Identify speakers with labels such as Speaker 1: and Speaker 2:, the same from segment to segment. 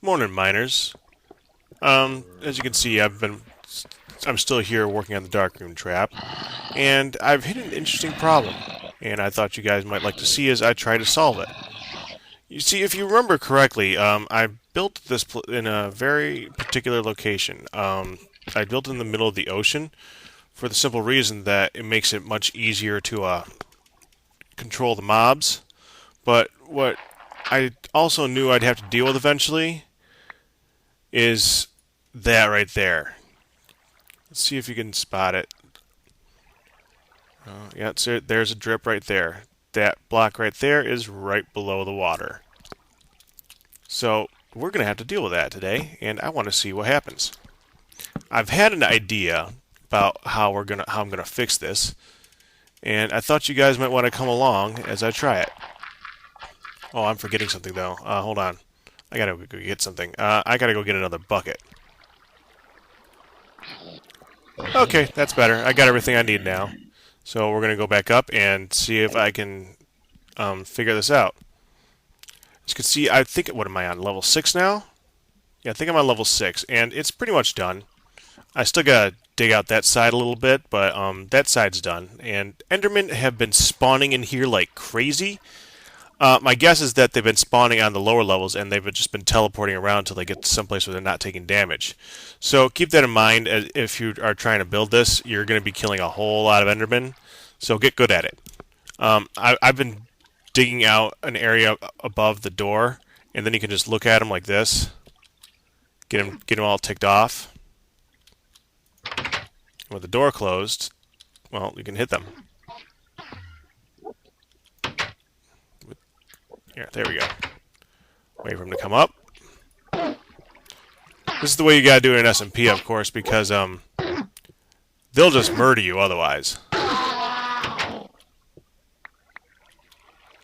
Speaker 1: Morning, miners. As you can see, I'm still here working on the darkroom trap, and I've hit an interesting problem, and I thought you guys might like to see as I try to solve it. You see, if you remember correctly, I built this in a very particular location. I built it in the middle of the ocean for the simple reason that it makes it much easier to control the mobs. But what I also knew I'd have to deal with eventually is that right there. Let's see if you can spot it. Yeah, there's a drip right there. That block right there is right below the water. So we're going to have to deal with that today, and I want to see what happens. I've had an idea about how I'm gonna fix this, and I thought you guys might want to come along as I try it. Oh, I'm forgetting something though. Hold on. I gotta go get something. I gotta go get another bucket. Okay, that's better. I got everything I need now. So we're going to go back up and see if I can figure this out. As you can see, I think, what am I on, level 6 now? Yeah, I think I'm on level 6, and it's pretty much done. I still got to dig out that side a little bit, but that side's done. And Endermen have been spawning in here like crazy. My guess is that they've been spawning on the lower levels, and they've just been teleporting around until they get to someplace where they're not taking damage. So keep that in mind if you are trying to build this. You're going to be killing a whole lot of Endermen, so get good at it. I've been digging out an area above the door, and then you can just look at them like this, get them all ticked off. With the door closed, well, you can hit them. Here, there we go. Wait for them to come up. This is the way you gotta do it in SMP, of course, because they'll just murder you otherwise.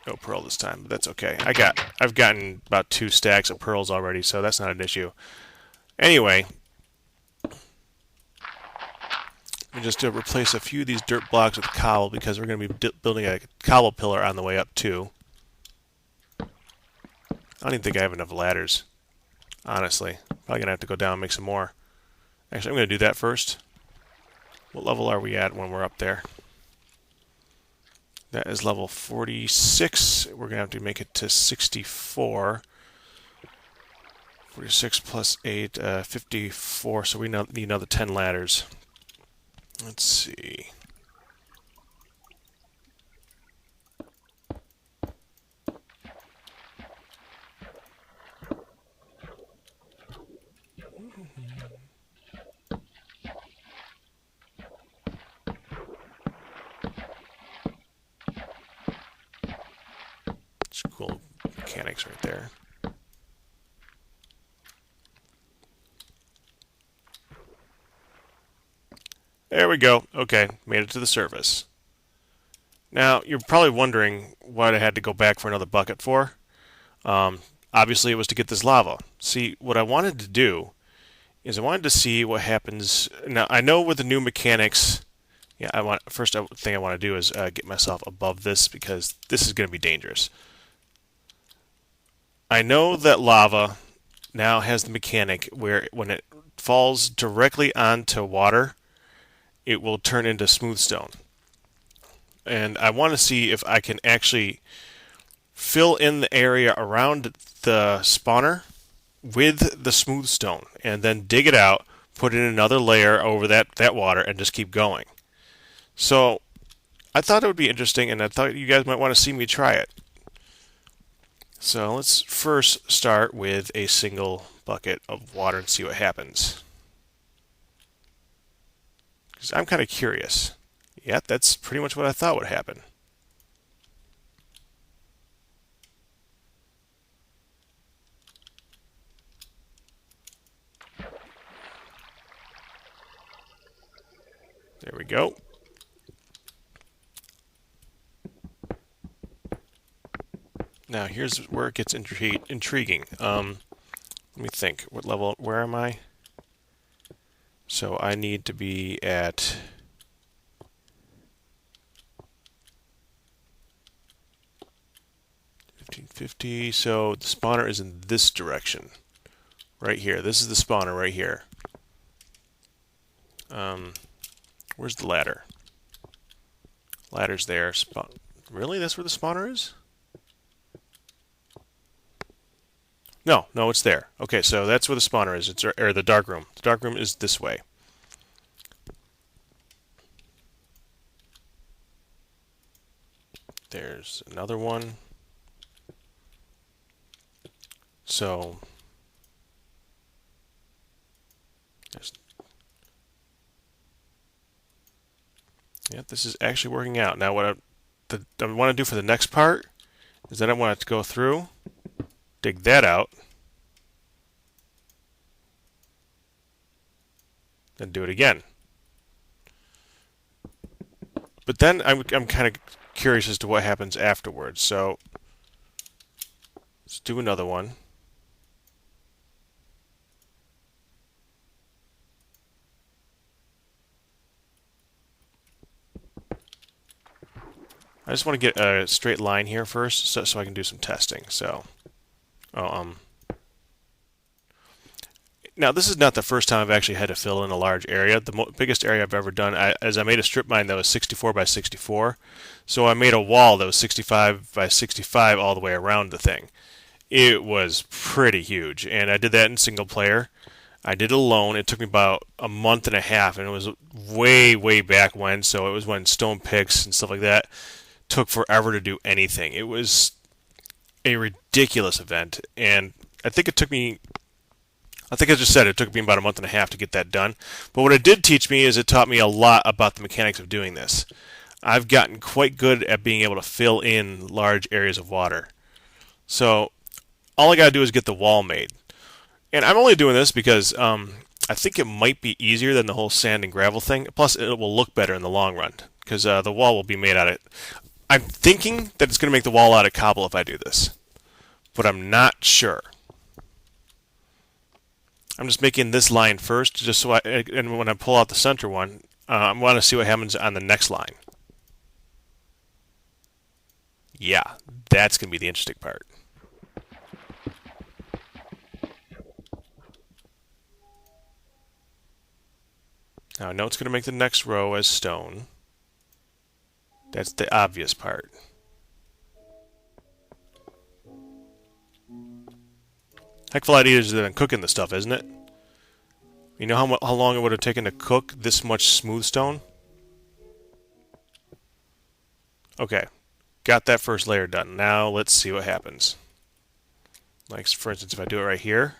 Speaker 1: No pearl this time, but that's okay. I've gotten about 2 stacks of pearls already, so that's not an issue. Anyway, let me just replace a few of these dirt blocks with cobble because we're going to be building a cobble pillar on the way up too. I don't even think I have enough ladders, honestly. Probably going to have to go down and make some more. Actually, I'm going to do that first. What level are we at when we're up there? That is level 46. We're going to have to make it to 64. 46 plus 8, 54. So we need another 10 ladders. Let's see. It's cool mechanics right there. There we go. Okay, made it to the surface. Now, you're probably wondering what I had to go back for another bucket for. Obviously, it was to get this lava. See, what I wanted to do is I wanted to see what happens. Now, I know with the new mechanics, yeah, first thing I want to do is get myself above this because this is going to be dangerous. I know that lava now has the mechanic where when it falls directly onto water, it will turn into smooth stone. And I want to see if I can actually fill in the area around the spawner with the smooth stone and then dig it out, put in another layer over that water, and just keep going. So I thought it would be interesting, and I thought you guys might want to see me try it. So let's first start with a single bucket of water and see what happens. Because I'm kind of curious. Yeah, that's pretty much what I thought would happen. There we go. Now here's where it gets intriguing. Let me think. What level? Where am I? So I need to be at 1550. So the spawner is in this direction. right here. This is the spawner right here. Where's the ladder? Ladder's there. Really? That's where the spawner is? No, no, it's there. Okay, so that's where the spawner is. It's or the dark room. The dark room is this way. There's another one. So yeah, this is actually working out. Now what I want to do for the next part is that I want it to go through, dig that out, then do it again. But then I'm kind of curious as to what happens afterwards. So let's do another one. I just want to get a straight line here first, so I can do some testing. So, now this is not the first time I've actually had to fill in a large area. The biggest area I've ever done is I made a strip mine that was 64 by 64. So I made a wall that was 65 by 65 all the way around the thing. It was pretty huge, and I did that in single player. I did it alone. It took me about a month and a half, and it was way, way back when. So it was when stone picks and stuff like that took forever to do anything. It was a ridiculous event, and I think I just said it took me about a month and a half to get that done. But what it did teach me is it taught me a lot about the mechanics of doing this. I've gotten quite good at being able to fill in large areas of water. So all I got to do is get the wall made. And I'm only doing this because I think it might be easier than the whole sand and gravel thing. Plus, it will look better in the long run because the wall will be made out of it. I'm thinking that it's going to make the wall out of cobble if I do this, but I'm not sure. I'm just making this line first, just so and when I pull out the center one, I want to see what happens on the next line. Yeah, that's going to be the interesting part. Now I know it's going to make the next row as stone. That's the obvious part. Heck of a lot easier than cooking the stuff, isn't it? You know how long it would have taken to cook this much smooth stone? Okay, got that first layer done. Now let's see what happens. Like, for instance, if I do it right here.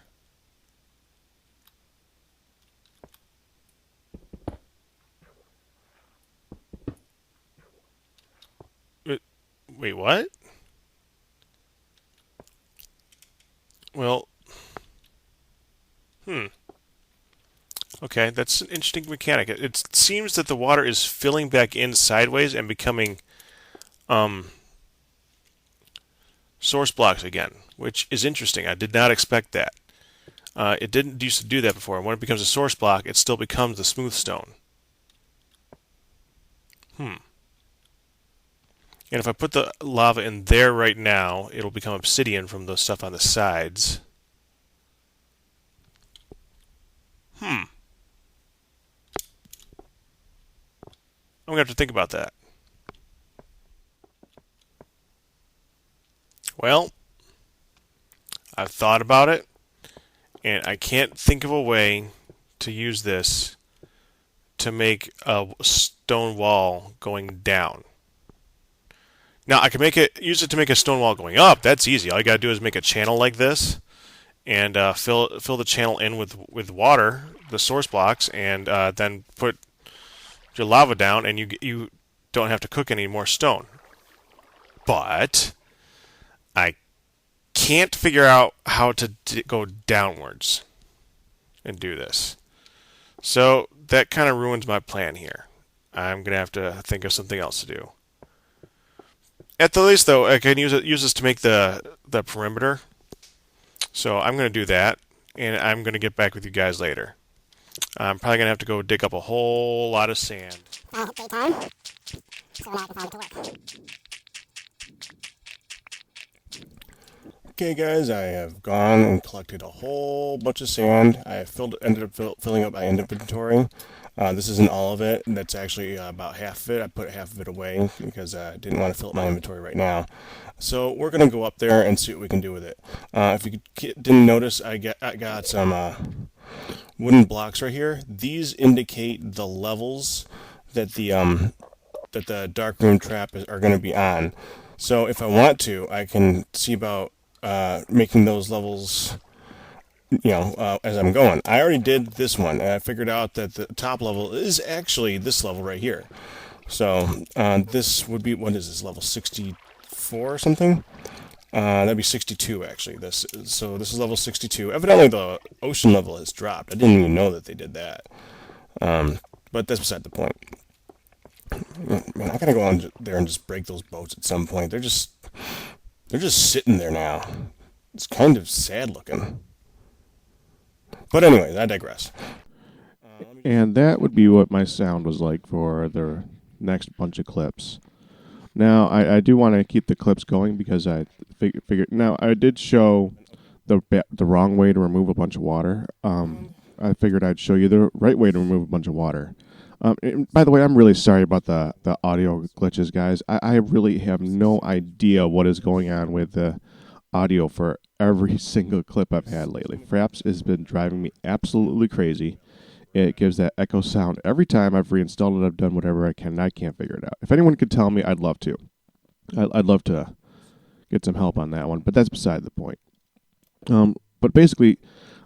Speaker 1: Wait, what? Well, okay, that's an interesting mechanic. It seems that the water is filling back in sideways and becoming source blocks again, which is interesting. I did not expect that. It didn't used to do that before. And when it becomes a source block, it still becomes the smooth stone. And if I put the lava in there right now, it'll become obsidian from the stuff on the sides. I'm going to have to think about that. Well, I've thought about it, and I can't think of a way to use this to make a stone wall going down. Now, I can use it to make a stone wall going up. That's easy. All you got to do is make a channel like this, and fill the channel in with water, the source blocks, and then put your lava down, and you don't have to cook any more stone. But I can't figure out how to go downwards and do this. So that kind of ruins my plan here. I'm going to have to think of something else to do. At the least, though, I can use this to make the perimeter. So I'm going to do that, and I'm going to get back with you guys later. I'm probably going to have to go dig up a whole lot of sand.
Speaker 2: Daytime. So now I can find it to work.
Speaker 1: Okay, guys, I have gone and collected a whole bunch of sand. I ended up filling up my inventory. This isn't all of it. That's actually about half of it. I put half of it away because I didn't want to fill up my inventory right now. So we're going to go up there and see what we can do with it. If you didn't notice, I got some wooden blocks right here. These indicate the levels that the darkroom trap are going to be on. So if I want to, I can see about making those levels, as I'm going. I already did this one, and I figured out that the top level is actually this level right here. So this would be, what is this, level 64 or something? That'd be 62 actually. So this is level 62. Evidently the ocean level has dropped. I didn't even know that they did that. But that's beside the point. Man, I gotta go on there and just break those boats at some point. They're just sitting there now. It's kind of sad looking. But anyway, I digress.
Speaker 2: And that would be what my sound was like for the next bunch of clips. Now, I do want to keep the clips going because I figured. Now, I did show the wrong way to remove a bunch of water. I figured I'd show you the right way to remove a bunch of water. By the way, I'm really sorry about the audio glitches, guys. I really have no idea what is going on with the audio for every single clip I've had lately. Fraps has been driving me absolutely crazy. It gives that echo sound every time I've reinstalled it. I've done whatever I can, and I can't figure it out. If anyone could tell me, I'd love to. I'd love to get some help on that one, but that's beside the point. But basically,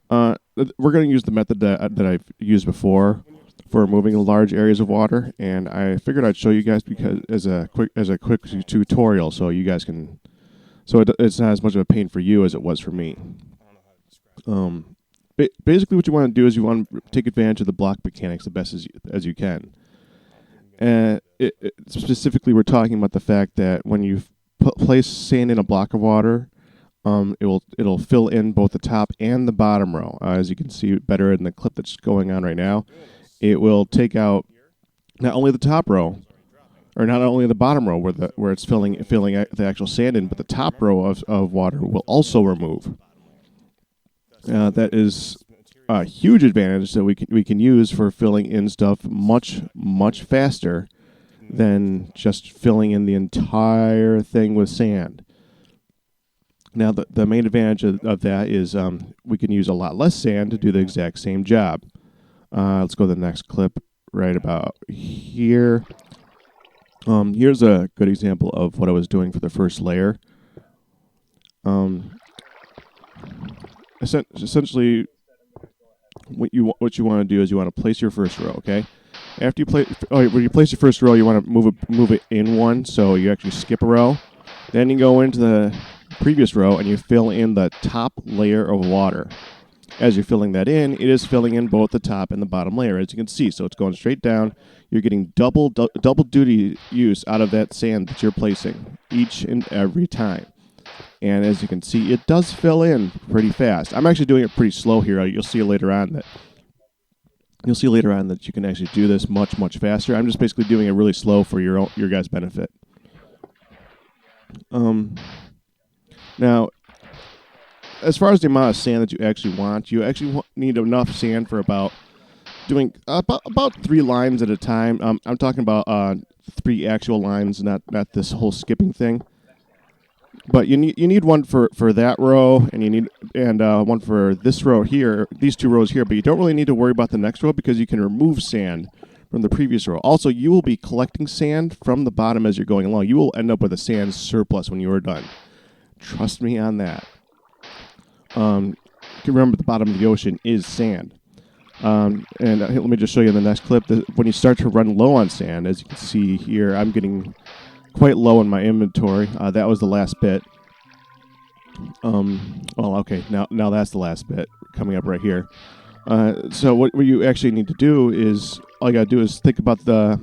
Speaker 2: we're going to use the method that I've used before for removing large areas of water, and I figured I'd show you guys because as a quick tutorial, so you guys can, so it's not as much of a pain for you as it was for me. Basically, what you want to do is you want to take advantage of the block mechanics the best as you can. And specifically, we're talking about the fact that when you place sand in a block of water, it'll fill in both the top and the bottom row. As you can see better in the clip that's going on right now, it will take out not only the top row, or not only the bottom row where it's filling the actual sand in, but the top row of water will also remove. That is a huge advantage that we can use for filling in stuff much faster than just filling in the entire thing with sand. Now, the main advantage of that is we can use a lot less sand to do the exact same job. Let's go to the next clip right about here. Here's a good example of what I was doing for the first layer. Essentially, what you want to do is you want to place your first row. Okay, after when you place your first row, you want to move it in one, so you actually skip a row. Then you go into the previous row and you fill in the top layer of water. As you're filling that in, it is filling in both the top and the bottom layer, as you can see. So it's going straight down. You're getting double duty use out of that sand that you're placing each and every time. And as you can see, it does fill in pretty fast. I'm actually doing it pretty slow here. You'll see later on that you can actually do this much faster. I'm just basically doing it really slow for your guys' benefit. Now, as far as the amount of sand that you actually need enough sand for about 3 lines at a time. I'm talking about 3 actual lines, not this whole skipping thing. But you need one for that row, and you need one for this row here, these 2 rows here. But you don't really need to worry about the next row because you can remove sand from the previous row. Also, you will be collecting sand from the bottom as you're going along. You will end up with a sand surplus when you are done. Trust me on that. Remember, the bottom of the ocean is sand. Let me just show you in the next clip. When you start to run low on sand, as you can see here, I'm getting quite low in my inventory. That was the last bit. Okay, now that's the last bit coming up right here. So what you actually need to do is, all you got to do is think about the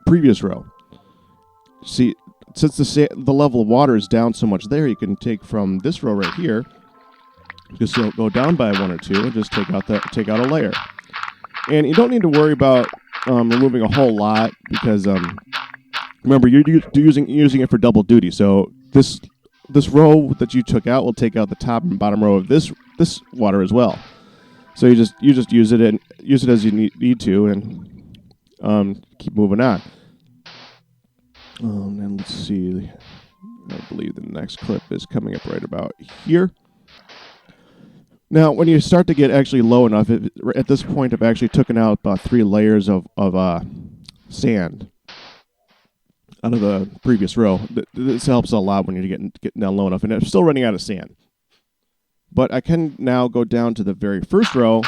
Speaker 2: previous row. See, since the level of water is down so much there, you can take from this row right here, just go down by 1 or 2, and just take out a layer. And you don't need to worry about removing a whole lot because remember, you're using it for double duty. So this this row that you took out will take out the top and bottom row of this water as well. So you just use it and use it as you need to, and keep moving on. And let's see. I believe the next clip is coming up right about here. Now, when you start to get actually low enough, at this point, I've actually taken out about 3 layers of sand out of the previous row. This helps a lot when you're getting down low enough, and I'm still running out of sand. But I can now go down to the very first row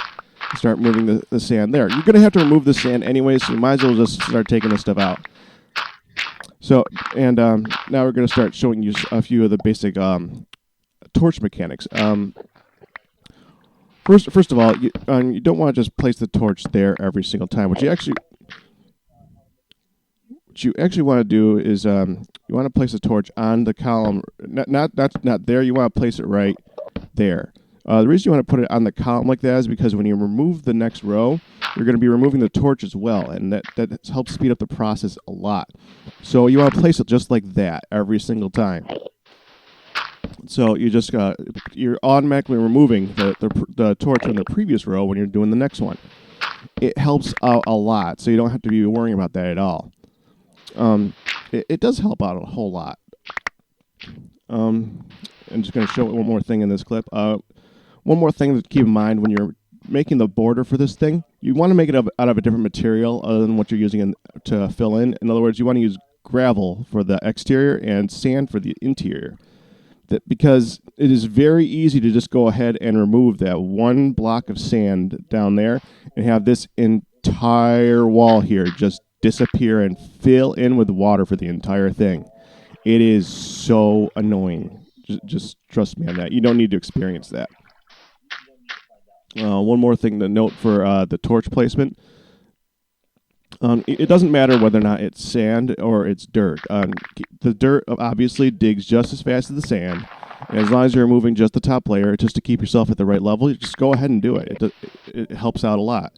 Speaker 2: and start moving the sand there. You're going to have to remove the sand anyway, so you might as well just start taking this stuff out. So, and now we're going to start showing you a few of the basic torch mechanics. First of all, you don't want to just place the torch there every single time. What you actually want to do is you want to place the torch on the column. Not there. You want to place it right there. The reason you want to put it on the column like that is because when you remove the next row, you're going to be removing the torch as well, and that helps speed up the process a lot. So you want to place it just like that every single time. So you're automatically removing the torch from the previous row when you're doing the next one. It helps out a lot, so you don't have to be worrying about that at all. It does help out a whole lot. I'm just going to show one more thing in this clip. One more thing to keep in mind when you're making the border for this thing, you want to make it out of a different material other than what you're using to fill in. In other words, you want to use gravel for the exterior and sand for the interior. Because it is very easy to just go ahead and remove that one block of sand down there and have this entire wall here just disappear and fill in with water for the entire thing. It is so annoying. Just trust me on that. You don't need to experience that. One more thing to note for the torch placement. It doesn't matter whether or not it's sand or it's dirt. The dirt obviously digs just as fast as the sand. And as long as you're removing just the top layer, just to keep yourself at the right level, you just go ahead and do it. It helps out a lot.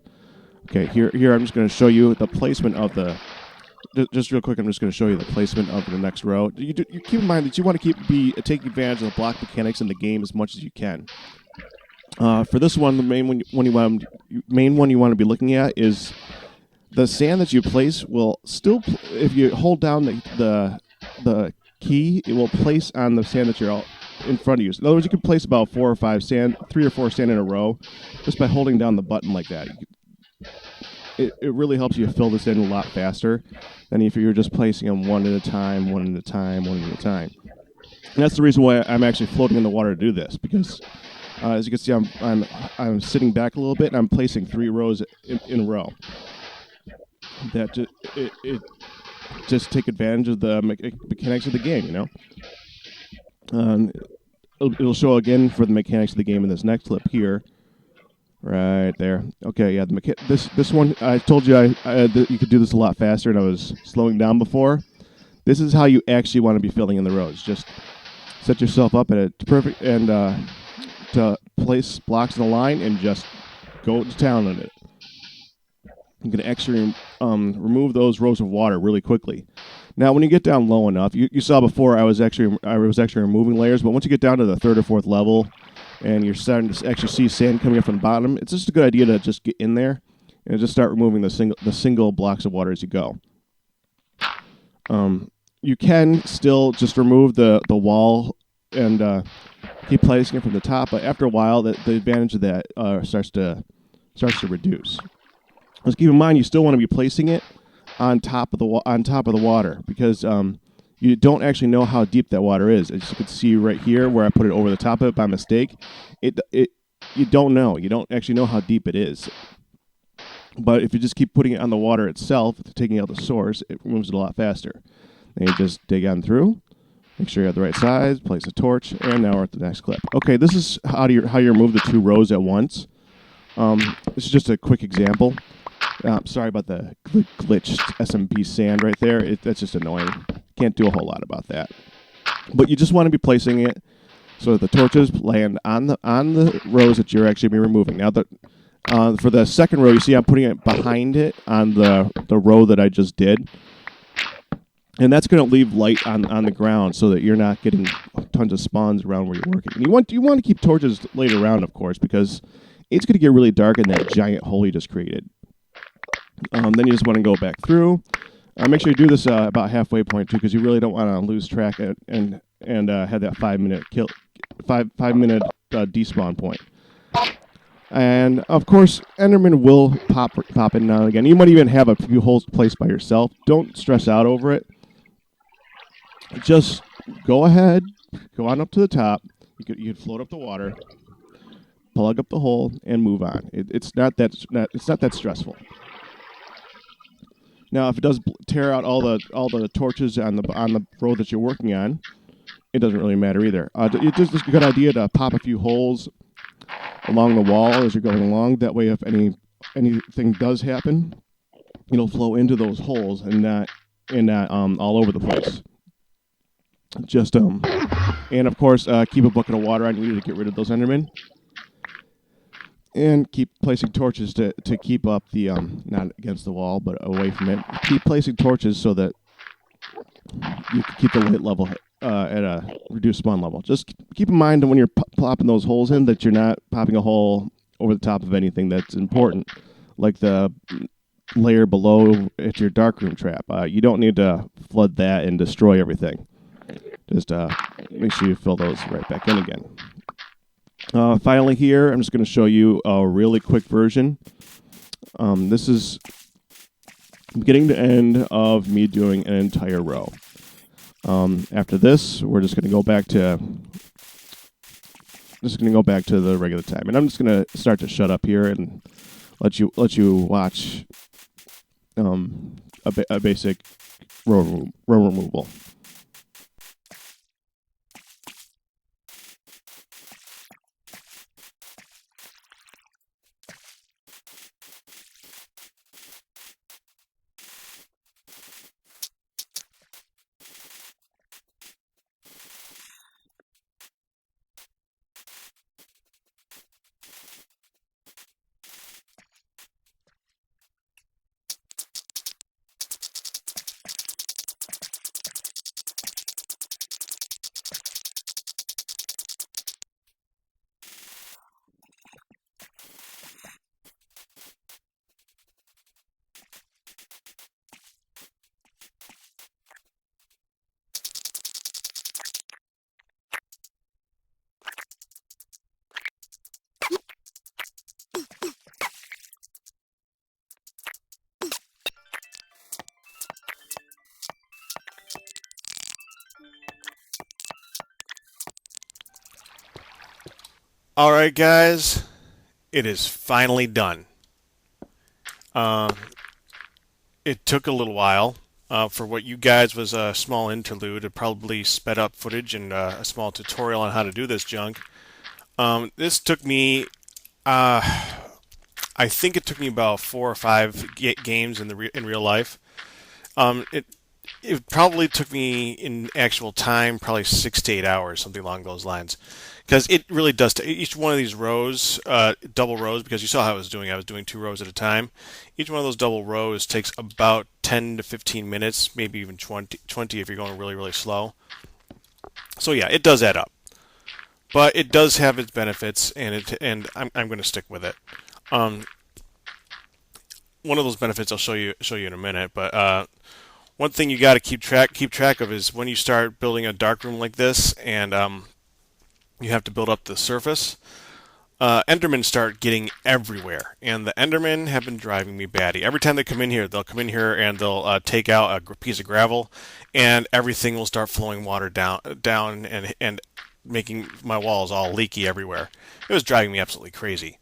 Speaker 2: Okay, here I'm just going to show you the placement of the... Just real quick, I'm just going to show you the placement of the next row. You keep in mind that you want to take advantage of the block mechanics in the game as much as you can. For this one, the main one you want to be looking at is the sand that you place will still, if you hold down the key, it will place on the sand that you're in front of you. So in other words, you can place about 3 or 4 sand in a row just by holding down the button like that. It really helps you fill this in a lot faster than if you're just placing them one at a time. And that's the reason why I'm actually floating in the water to do this, because as you can see, I'm sitting back a little bit and I'm placing 3 rows in a row. That just take advantage of the mechanics of the game, you know. It'll show again for the mechanics of the game in this next clip here. Right there. Okay, yeah. This one, I told you you could do this a lot faster, and I was slowing down before. This is how you actually want to be filling in the rows. Just set yourself up at a perfect and to place blocks in a line and just go to town on it. You can actually remove those rows of water really quickly. Now, when you get down low enough, you saw before I was actually removing layers, but once you get down to the 3rd or 4th level, and you're starting to actually see sand coming up from the bottom, it's just a good idea to just get in there and just start removing the single blocks of water as you go. You can still just remove the wall and keep placing it from the top, but after a while, the advantage of that starts to reduce. Just keep in mind, you still want to be placing it on top of the water, because you don't actually know how deep that water is. As you can see right here, where I put it over the top of it by mistake, you don't know. You don't actually know how deep it is. But if you just keep putting it on the water itself, taking out the source, it removes it a lot faster. Then you just dig on through, make sure you have the right size, place a torch, and now we're at the next clip. Okay, this is how you remove the 2 rows at once. This is just a quick example. Sorry about the glitched SMP sand right there. That's just annoying. Can't do a whole lot about that. But you just want to be placing it so that the torches land on the rows that you're actually removing. Now, for the second row, you see I'm putting it behind it on the row that I just did. And that's going to leave light on the ground so that you're not getting tons of spawns around where you're working. And you want to keep torches laid around, of course, because it's going to get really dark in that giant hole you just created. Then you just want to go back through. Make sure you do this about halfway point too, because you really don't want to lose track and have that 5 minute kill, 5 minute despawn point. And of course, Enderman will pop in now and again. You might even have a few holes placed by yourself. Don't stress out over it. Just go ahead, go on up to the top. You could float up the water, plug up the hole, and move on. It's not that stressful. Now, if it does tear out all the torches on the road that you're working on, it doesn't really matter either. It's just a good idea to pop a few holes along the wall as you're going along. That way, if anything does happen, it'll flow into those holes and not all over the place. Just and of course, keep a bucket of water on you to get rid of those Endermen. And keep placing torches to keep up the, not against the wall, but away from it. Keep placing torches so that you can keep the light level at a reduced spawn level. Just keep in mind that when you're plopping those holes in, that you're not popping a hole over the top of anything that's important, like the layer below at your darkroom trap. You don't need to flood that and destroy everything. Just make sure you fill those right back in again. Finally here, I'm just going to show you a really quick version. This is beginning to end of me doing an entire row. After this, we're just going to go back to the regular time, and I'm just going to start to shut up here and let you watch a basic row removal.
Speaker 1: Alright, guys, it is finally done. It took a little while. For what you guys was a small interlude, it probably sped up footage and a small tutorial on how to do this junk. This took me, I think it took me about 4 or 5 games in real life. It probably took me in actual time probably 6 to 8 hours, something along those lines. Because it really does. Each one of these rows, double rows, because you saw how I was doing 2 rows at a time. Each one of those double rows takes about 10 to 15 minutes, maybe even 20 if you're going really, really slow. So yeah, it does add up. But it does have its benefits, and I'm going to stick with it. One of those benefits I'll show you in a minute, but one thing you got to keep track of is when you start building a darkroom like this, and you have to build up the surface. Endermen start getting everywhere, and the Endermen have been driving me batty. Every time they come in here, they'll come in here and they'll take out a piece of gravel, and everything will start flowing water down and making my walls all leaky everywhere. It was driving me absolutely crazy.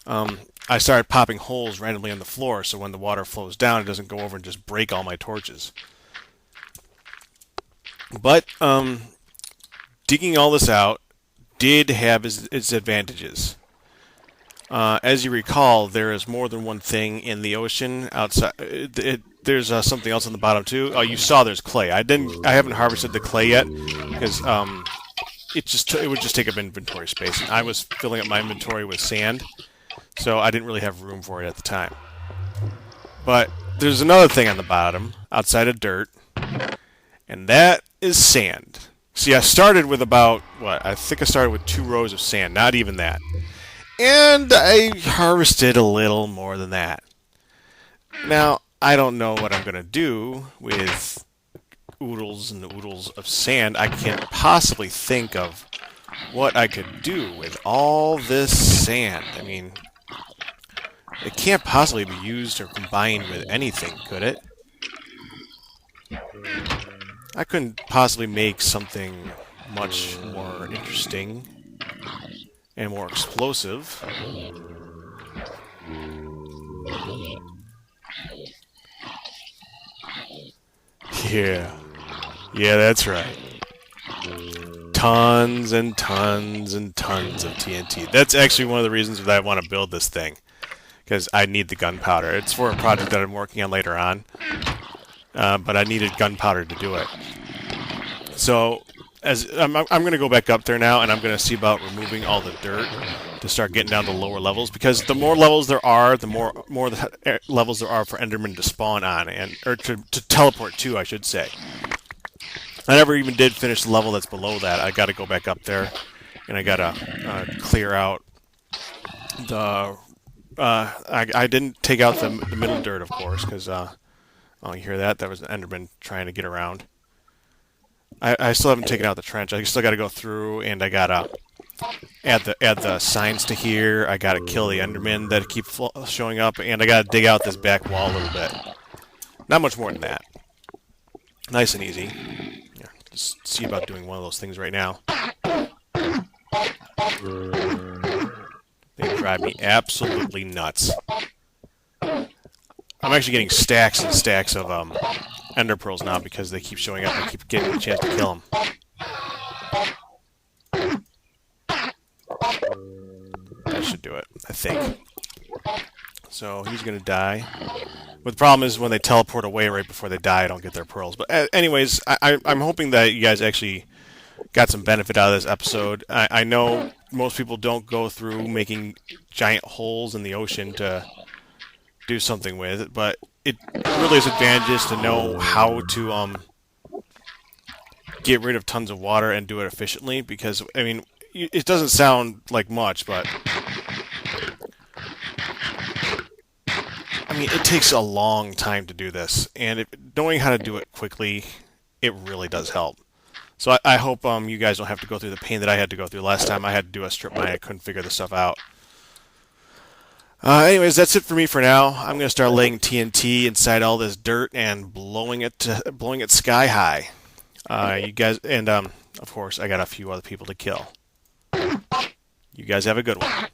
Speaker 1: I started popping holes randomly on the floor, so when the water flows down, it doesn't go over and just break all my torches. But digging all this out did have its advantages. As you recall, there is more than one thing in the ocean outside. There's something else on the bottom too. Oh, you saw there's clay. I haven't harvested the clay yet because it would just take up inventory space, and I was filling up my inventory with sand, so I didn't really have room for it at the time. But there's another thing on the bottom outside of dirt, And that is sand. See, I started with about, what? I think I started with 2 rows of sand, not even that. And I harvested a little more than that. Now, I don't know what I'm going to do with oodles and oodles of sand. I can't possibly think of what I could do with all this sand. I mean, it can't possibly be used or combined with anything, could it? I couldn't possibly make something much more interesting and more explosive. Yeah. Yeah, that's right. Tons and tons and tons of TNT. That's actually one of the reasons that I want to build this thing. Because I need the gunpowder. It's for a project that I'm working on later on. But I needed gunpowder to do it. So, as I'm going to go back up there now, and I'm going to see about removing all the dirt to start getting down to lower levels. Because the more levels there are, the more levels there are for Enderman to spawn on, or to teleport to, I should say. I never even did finish the level that's below that. I got to go back up there, and I got to clear out the. I didn't take out the middle dirt, of course, because oh, you hear that? That was an Enderman trying to get around. I still haven't taken out the trench. I still got to go through, and I gotta add the signs to here. I gotta kill the Endermen that keep showing up, and I gotta dig out this back wall a little bit. Not much more than that. Nice and easy. Yeah, just see about doing one of those things right now. They drive me absolutely nuts. I'm actually getting stacks and stacks of ender pearls now because they keep showing up and I keep getting a chance to kill them. That should do it, I think. So he's going to die. But the problem is when they teleport away right before they die, I don't get their pearls. But anyways, I'm hoping that you guys actually got some benefit out of this episode. I know most people don't go through making giant holes in the ocean to do something with it, but it really is advantageous to know how to get rid of tons of water and do it efficiently, because, I mean, it doesn't sound like much, but I mean, it takes a long time to do this, and knowing how to do it quickly, it really does help. So I hope you guys don't have to go through the pain that I had to go through last time. I had to do a strip mine. I couldn't figure this stuff out. Anyways, that's it for me for now. I'm going to start laying TNT inside all this dirt and blowing it sky high. You guys, and of course, I got a few other people to kill. You guys have a good one.